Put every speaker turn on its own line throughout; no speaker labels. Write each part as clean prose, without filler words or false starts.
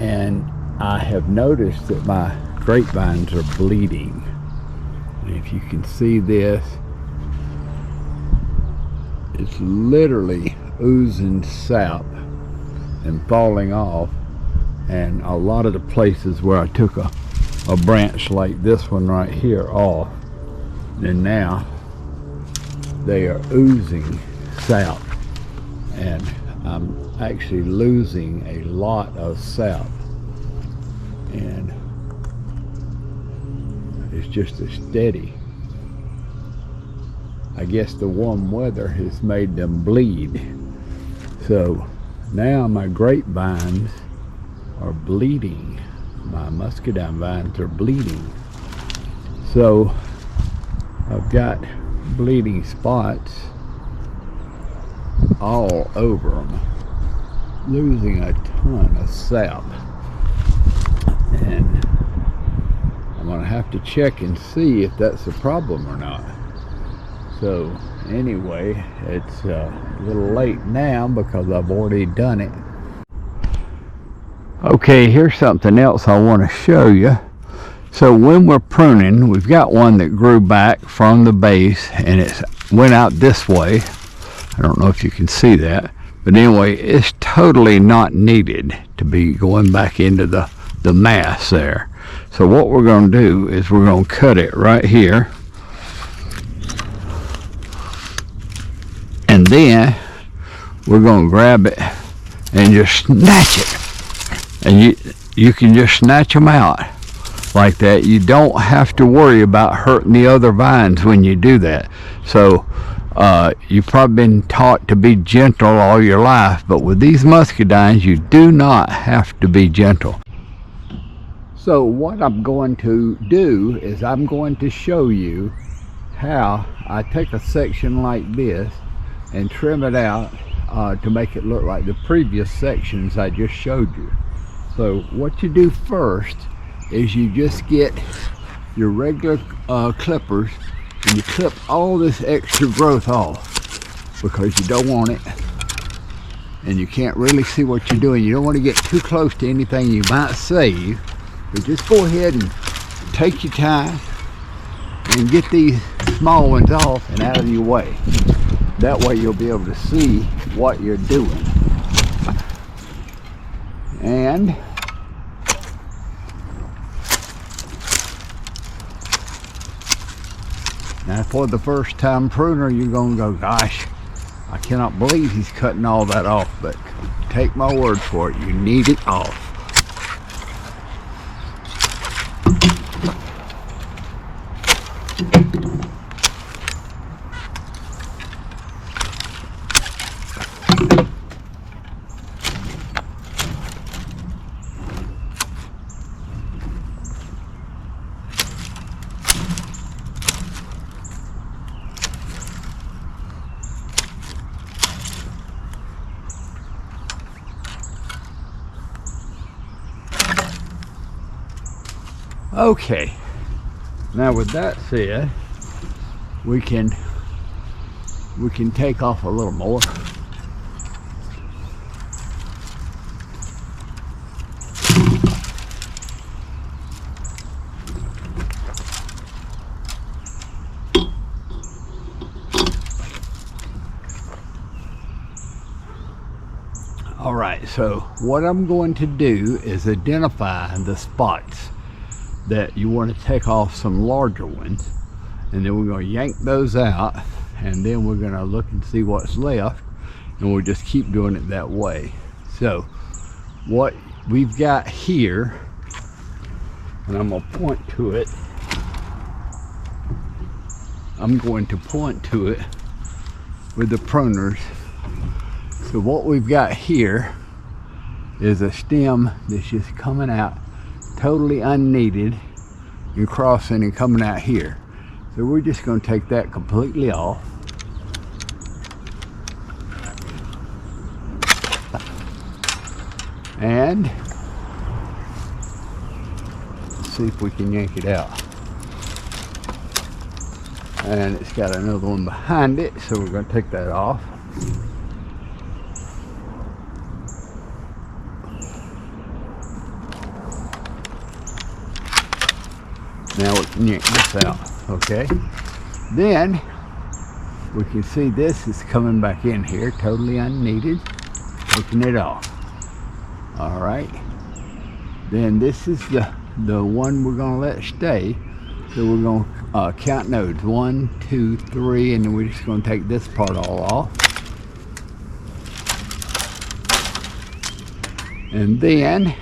and I have noticed that my grapevines are bleeding. And if you can see this, it's literally oozing sap and falling off. And a lot of the places where I took a branch like this one right here off, and now they are oozing sap, and I'm actually losing a lot of sap, and it's just a steady. I guess the warm weather has made them bleed. So now my grapevines are bleeding. My muscadine vines are bleeding. So I've got bleeding spots all over them, losing a ton of sap. And I'm gonna have to check and see if that's a problem or not. So anyway, it's a little late now because I've already done it. Okay, here's something else I want to show you. So when we're pruning, we've got one that grew back from the base and it went out this way. I don't know if you can see that, but anyway, it's totally not needed to be going back into the mass there. So what we're going to do is we're going to cut it right here, and then we're going to grab it and just snatch it. And you can just snatch them out like that. You don't have to worry about hurting the other vines when you do that. So you've probably been taught to be gentle all your life, but with these muscadines you do not have to be gentle. So what I'm going to do is I'm going to show you how I take a section like this and trim it out to make it look like the previous sections I just showed you. So what you do first is you just get your regular clippers and you clip all this extra growth off because you don't want it, and you can't really see what you're doing. You don't want to get too close to anything you might save, but just go ahead and take your time and get these small ones off and out of your way. That way you'll be able to see what you're doing. And now for the first time pruner, you're going to go, gosh, I cannot believe he's cutting all that off. But take my word for it, you need it off. Okay, now with that said, we can take off a little more. All right, so what I'm going to do is identify the spots that you want to take off, some larger ones, and then we're going to yank those out, and then we're going to look and see what's left, and we'll just keep doing it that way. So what we've got here, and I'm going to point to it, with the pruners. So what we've got here is a stem that's just coming out totally unneeded and crossing and coming out here. So we're just going to take that completely off. And let's see if we can yank it out. And it's got another one behind it, so we're going to take that off. Now we can yank this out, okay? Then we can see this is coming back in here, totally unneeded. Taking it off. All right. Then this is the one we're gonna let stay. So we're gonna count nodes, 1, 2, 3, and then we're just gonna take this part all off. And then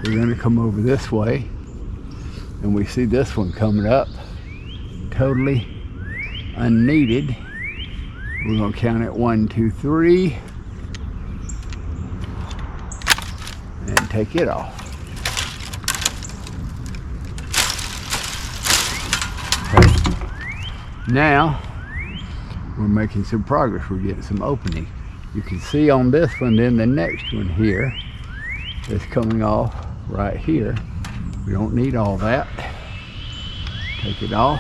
we're gonna come over this way, and we see this one coming up, totally unneeded. We're gonna count it 1, 2, 3, and take it off. Okay. Now we're making some progress. We're getting some opening. You can see on this one, then the next one here is coming off right here. We don't need all that. Take it off.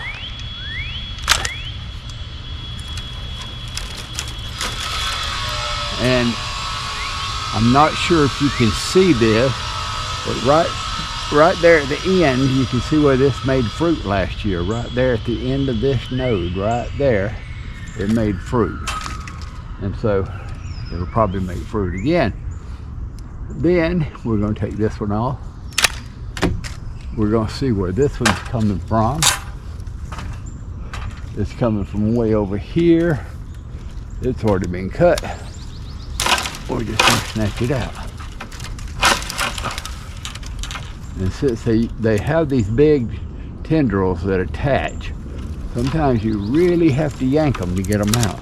And I'm not sure if you can see this, but right there at the end, you can see where this made fruit last year. Right there at the end of this node, right there, it made fruit. And so it'll probably make fruit again. Then we're going to take this one off. We're going to see where this one's coming from. It's coming from way over here. It's already been cut. We're just going to snatch it out. And since they have these big tendrils that attach, sometimes you really have to yank them to get them out.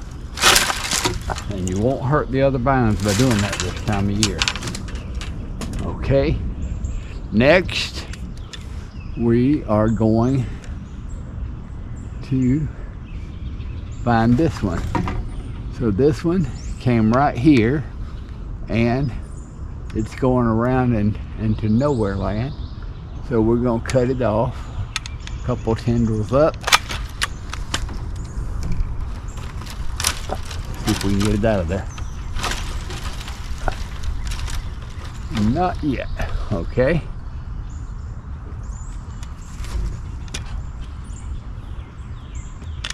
And you won't hurt the other vines by doing that this time of year. Okay, next we are going to find this one. So this one came right here, and it's going around into nowhere land. So we're going to cut it off, a couple tendrils up. See if we can get it out of there. Not yet, okay.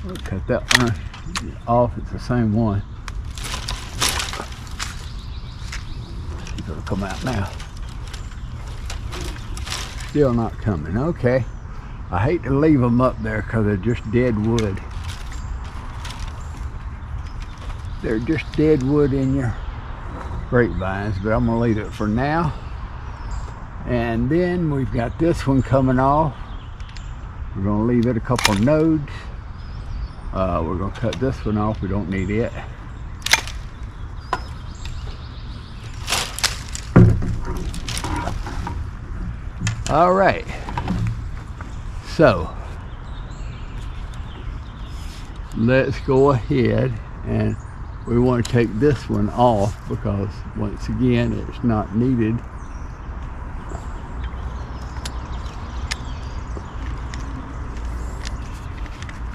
We'll cut that one off, it's the same one. It's gonna come out now. Still not coming, okay. I hate to leave them up there because they're just dead wood. They're just dead wood in your grapevines, but I'm gonna leave it for now. And then we've got this one coming off. We're gonna leave it a couple nodes. We're gonna cut this one off, we don't need it. All right, so let's go ahead, and we want to take this one off because once again it's not needed.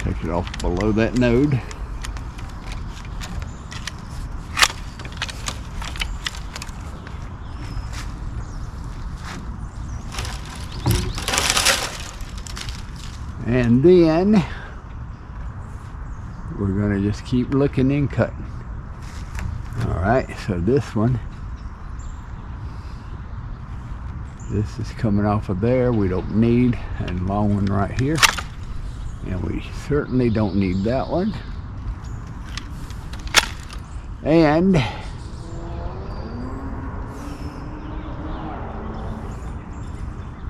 Take it off below that node. And then we're going to just keep looking and cutting. All right, so this one, this is coming off of there, we don't need, and long one right here. And we certainly don't need that one. And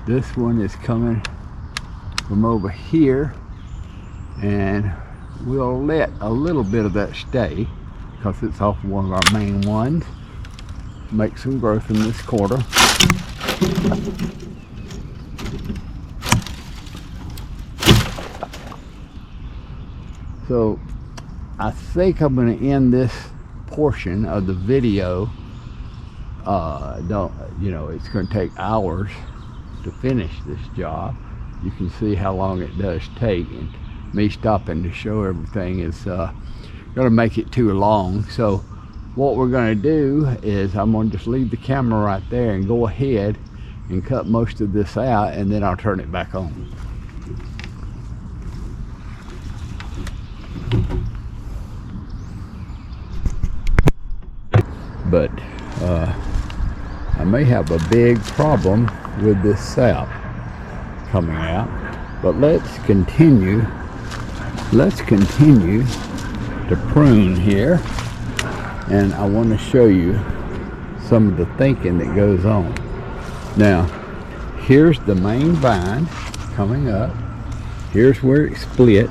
this one is coming from over here, and we'll let a little bit of that stay because it's off one of our main ones. Make some growth in this quarter. So I think I'm going to end this portion of the video. You know, it's going to take hours to finish this job. You can see how long it does take, and me stopping to show everything is going to make it too long. So what we're going to do is I'm going to just leave the camera right there and go ahead and cut most of this out, and then I'll turn it back on. But I may have a big problem with this sap coming out, but let's continue to prune here, and I want to show you some of the thinking that goes on. Now, here's the main vine coming up. Here's where it split,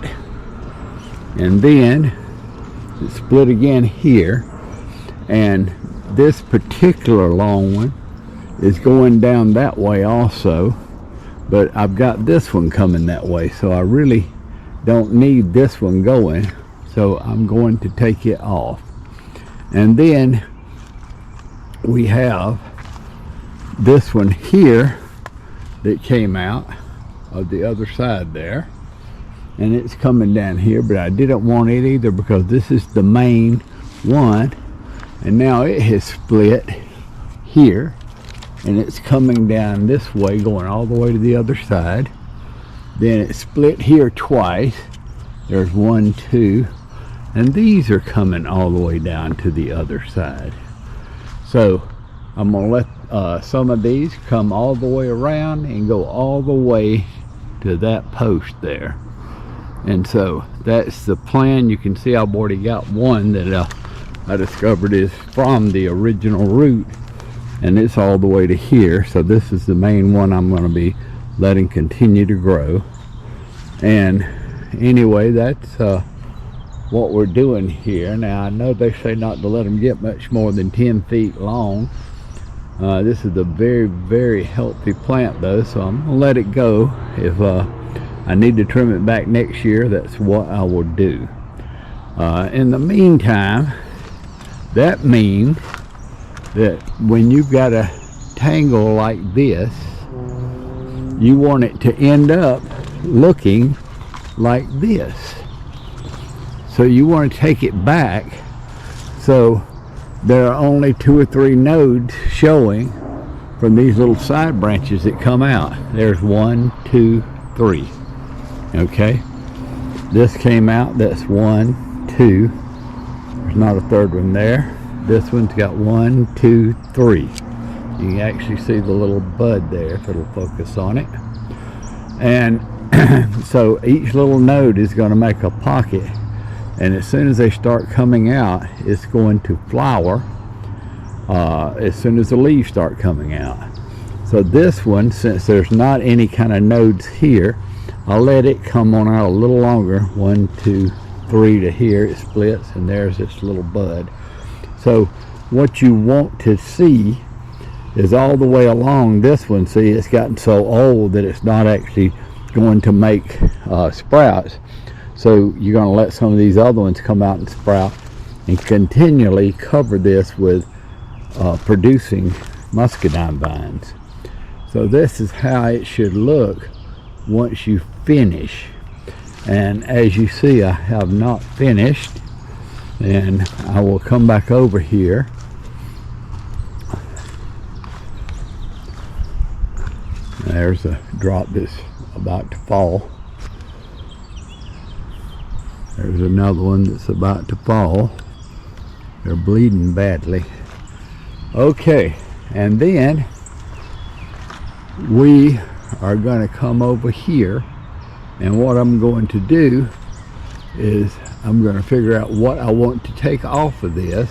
and then it split again here, and this particular long one is going down that way also, but I've got this one coming that way, so I really don't need this one going, so I'm going to take it off. And then we have this one here that came out of the other side there, and it's coming down here, but I didn't want it either because this is the main one, and now it has split here, and it's coming down this way, going all the way to the other side. Then it split here twice. There's 1, 2, and these are coming all the way down to the other side. So I'm gonna let some of these come all the way around and go all the way to that post there. And so that's the plan. You can see I've already got one that I discovered is from the original root, and it's all the way to here. So this is the main one I'm going to be letting continue to grow. And anyway, that's what we're doing here. Now, I know they say not to let them get much more than 10 feet long. This is a very, very healthy plant though, so I'm going to let it go. If I need to trim it back next year, that's what I will do. In the meantime, that means that when you've got a tangle like this, you want it to end up looking like this. So you want to take it back so there are only 2 or 3 nodes showing from these little side branches that come out. There's 1, 2, 3. Okay, this came out, that's 1, 2. There's not a third one there. This one's got 1, 2, 3. You can actually see the little bud there if it'll focus on it. And so each little node is going to make a pocket, and as soon as they start coming out, it's going to flower as soon as the leaves start coming out. So this one, since there's not any kind of nodes here, I'll let it come on out a little longer. 1, 2, 3 to here, it splits, and there's this little bud. So what you want to see is all the way along this one. See, it's gotten so old that it's not actually going to make sprouts. So you're going to let some of these other ones come out and sprout, and continually cover this with producing muscadine vines. So this is how it should look once you finish. And as you see, I have not finished, and I will come back over here. There's a drop that's about to fall. There's another one that's about to fall. They're bleeding badly. Okay, and then we are going to come over here, and what I'm going to do is I'm going to figure out what I want to take off of this,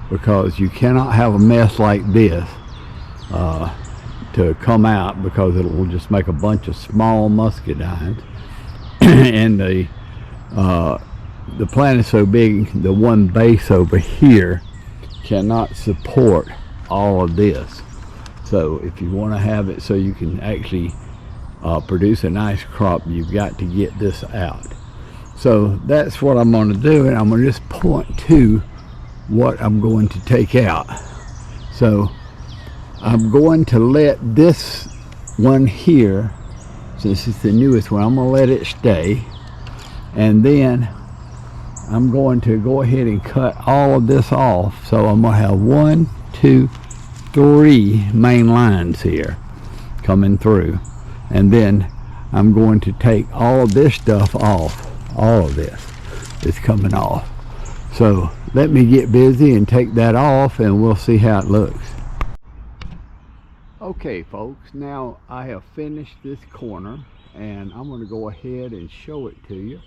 because you cannot have a mess like this to come out, because it will just make a bunch of small muscadines. And the plant is so big, the one base over here cannot support all of this. So if you want to have it so you can actually produce a nice crop, you've got to get this out. So that's what I'm going to do, and I'm going to just point to what I'm going to take out. So I'm going to let this one here, since it's the newest one, I'm going to let it stay, and then I'm going to go ahead and cut all of this off. So I'm going to have 1, 2, 3 main lines here. coming through. And then I'm going to take all of this stuff off. All of this is coming off. So let me get busy and take that off, and we'll see how it looks. Okay folks, now I have finished this corner, and I'm going to go ahead and show it to you,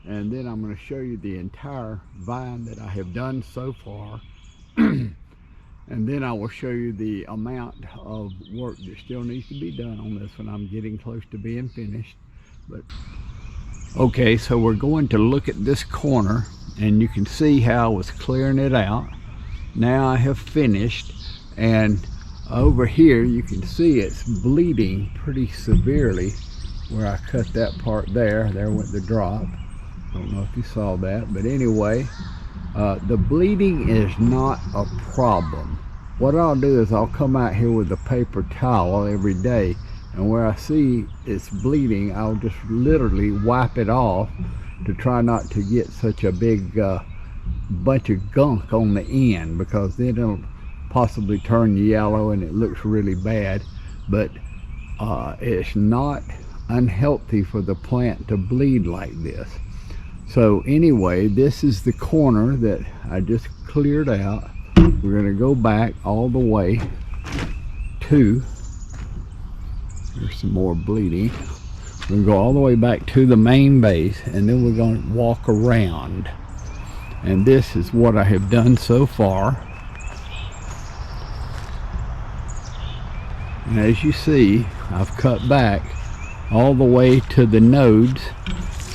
and then I'm going to show you the entire vine that I have done so far. And then I will show you the amount of work that still needs to be done on this one. I'm getting close to being finished. But okay, so we're going to look at this corner, and you can see how I was clearing it out. Now I have finished, and over here you can see it's bleeding pretty severely where I cut that part there. There went the drop. Don't know if you saw that, but anyway, the bleeding is not a problem. What I'll do is I'll come out here with a paper towel every day, and where I see it's bleeding, I'll just literally wipe it off to try not to get such a big bunch of gunk on the end, because then it'll possibly turn yellow and it looks really bad. But it's not unhealthy for the plant to bleed like this. So anyway, this is the corner that I just cleared out. We're going to go back all the way to, there's some more bleeding. We're going to go all the way back to the main base, and then we're going to walk around. And this is what I have done so far. And as you see, I've cut back all the way to the nodes.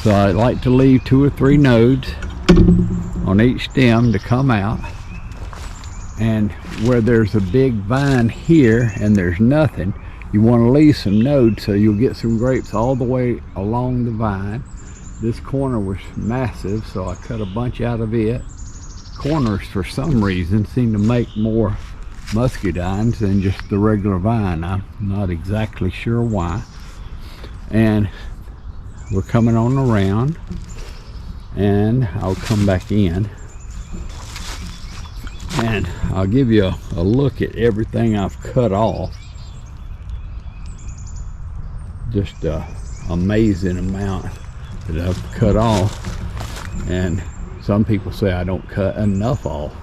So I like to leave 2 or 3 nodes on each stem to come out. And where there's a big vine here and there's nothing, you want to leave some nodes so you'll get some grapes all the way along the vine. This corner was massive, so I cut a bunch out of it. Corners, for some reason, seem to make more muscadines than just the regular vine. I'm not exactly sure why. And we're coming on around, and I'll come back in and I'll give you a look at everything I've cut off. Just an amazing amount that I've cut off, and some people say I don't cut enough off,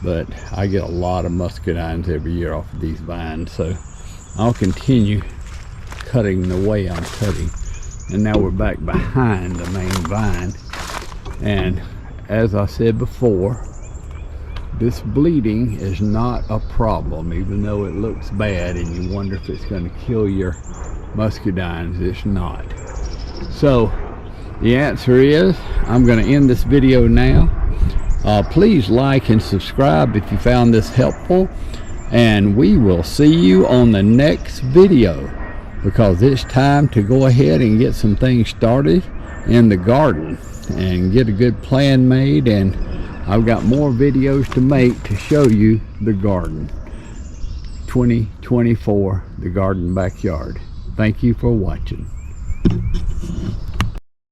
but I get a lot of muscadines every year off of these vines, so I'll continue cutting the way I'm cutting. And now we're back behind the main vine, and as I said before, this bleeding is not a problem, even though it looks bad and you wonder if it's going to kill your muscadines. It's not. So the answer is, I'm going to end this video now. Please like and subscribe if you found this helpful, and we will see you on the next video, because it's time to go ahead and get some things started in the garden and get a good plan made. And I've got more videos to make to show you the garden. 2024, the garden backyard. Thank you for watching.